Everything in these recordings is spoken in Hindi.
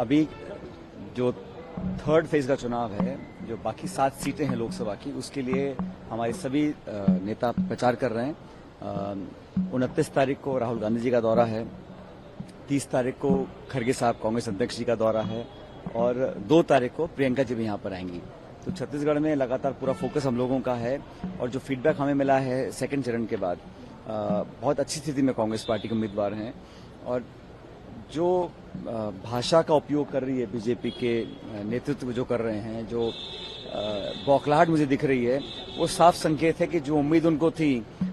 अभी जो थर्ड फेज का चुनाव है, जो बाकी 7 सीटें हैं लोकसभा की, उसके लिए हमारे सभी नेता प्रचार कर रहे हैं। 29 तारीख को राहुल गांधी जी का दौरा है, 30 तारीख को खड़गे साहब कांग्रेस अध्यक्ष जी का दौरा है और 2 तारीख को प्रियंका जी भी यहाँ पर आएंगी। तो छत्तीसगढ़ में लगातार पूरा फोकस हम लोगों का है और जो फीडबैक हमें मिला है सेकंड चरण के बाद, बहुत अच्छी स्थिति में कांग्रेस पार्टी के उम्मीदवार हैं और जो भाषा का उपयोग कर रही है बीजेपी के नेतृत्व जो कर रहे हैं, जो बौखलाहट मुझे दिख रही है, वो साफ संकेत है कि जो उम्मीद उनको थी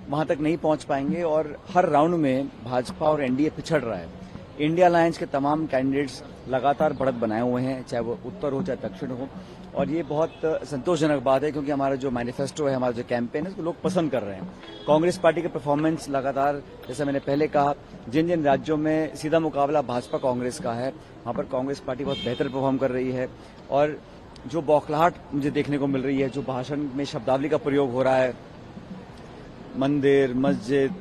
वहां तक नहीं पहुंच पाएंगे और हर राउंड में भाजपा और एनडीए पिछड़ रहा है। इंडिया अलायंस के तमाम कैंडिडेट्स लगातार बढ़त बनाए हुए हैं, चाहे वो उत्तर हो चाहे दक्षिण हो, और ये बहुत संतोषजनक बात है क्योंकि हमारा जो मैनिफेस्टो है, हमारा जो कैंपेन है, उसको लोग पसंद कर रहे हैं। कांग्रेस पार्टी के परफॉर्मेंस लगातार, जैसा मैंने पहले कहा, जिन जिन राज्यों में सीधा मुकाबला भाजपा कांग्रेस का है, वहां पर कांग्रेस पार्टी बहुत बेहतर परफॉर्म कर रही है। और जो बौखलाहट मुझे देखने को मिल रही है, जो भाषण में शब्दावली का प्रयोग हो रहा है, मंदिर, मस्जिद,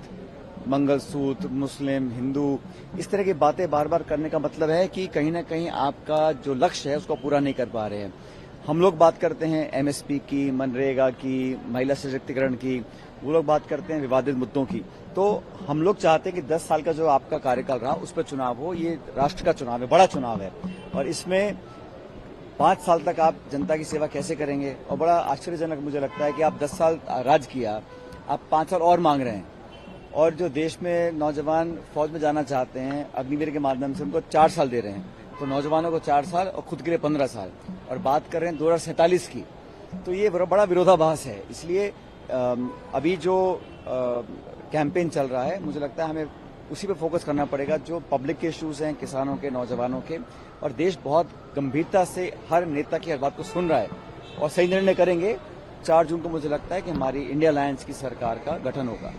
मंगलसूत्र, मुस्लिम, हिंदू, इस तरह की बातें बार बार करने का मतलब है कि कहीं ना कहीं आपका जो लक्ष्य है उसको पूरा नहीं कर पा रहे हैं। हम लोग बात करते हैं एमएसपी की, मनरेगा की, महिला सशक्तिकरण की, वो लोग बात करते हैं विवादित मुद्दों की। तो हम लोग चाहते हैं कि 10 साल का जो आपका कार्यकाल रहा उस पर चुनाव हो। ये राष्ट्र का चुनाव है, बड़ा चुनाव है और इसमें 5 साल तक आप जनता की सेवा कैसे करेंगे। और बड़ा आश्चर्यजनक मुझे लगता है कि आप 10 साल राज किया, आप 5 साल और मांग रहे हैं। और जो देश में नौजवान फौज में जाना चाहते हैं, अग्निवीर के माध्यम से उनको 4 साल दे रहे हैं, तो नौजवानों को 4 साल और खुद के लिए 15 साल, और बात कर रहे हैं 2047 की। तो ये बड़ा विरोधाभास है। इसलिए अभी जो कैंपेन चल रहा है, मुझे लगता है हमें उसी पे फोकस करना पड़ेगा जो पब्लिक के इश्यूज हैं, किसानों के, नौजवानों के। और देश बहुत गंभीरता से हर नेता की हर बात को सुन रहा है और सही निर्णय करेंगे। 4 जून को मुझे लगता है कि हमारी इंडिया अलायंस की सरकार का गठन होगा।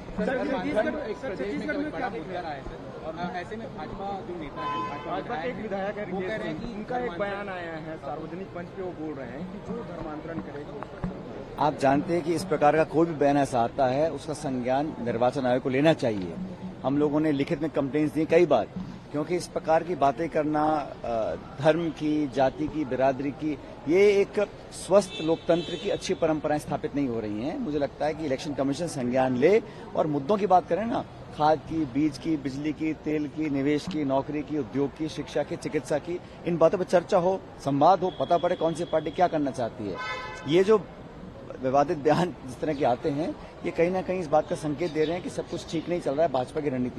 ऐसे में भाजपा जो नेता है, भाजपा के एक विधायक है, वो कह रहे हैं कि उनका एक बयान आया है सार्वजनिक मंच पे, वो बोल रहे हैं कि जो धर्मांतरण करेगा। आप जानते हैं कि इस प्रकार का कोई भी बयान ऐसा आता है, उसका संज्ञान निर्वाचन आयोग को लेना चाहिए। हम लोगों ने लिखित में कंप्लेंट्स दी कई बार, क्योंकि इस प्रकार की बातें करना धर्म की, जाति की, बिरादरी की, ये एक स्वस्थ लोकतंत्र की अच्छी परंपराएं स्थापित नहीं हो रही हैं। मुझे लगता है कि इलेक्शन कमीशन संज्ञान ले और मुद्दों की बात करें ना, खाद की, बीज की, बिजली की, तेल की, निवेश की, नौकरी की, उद्योग की, शिक्षा की, चिकित्सा की, इन बातों पर चर्चा हो, संवाद हो, पता पड़े कौन सी पार्टी क्या करना चाहती है। ये जो विवादित बयान जिस तरह के आते हैं, ये कहीं ना कहीं इस बात का संकेत दे रहे हैं कि सब कुछ ठीक नहीं चल रहा है भाजपा की रणनीति।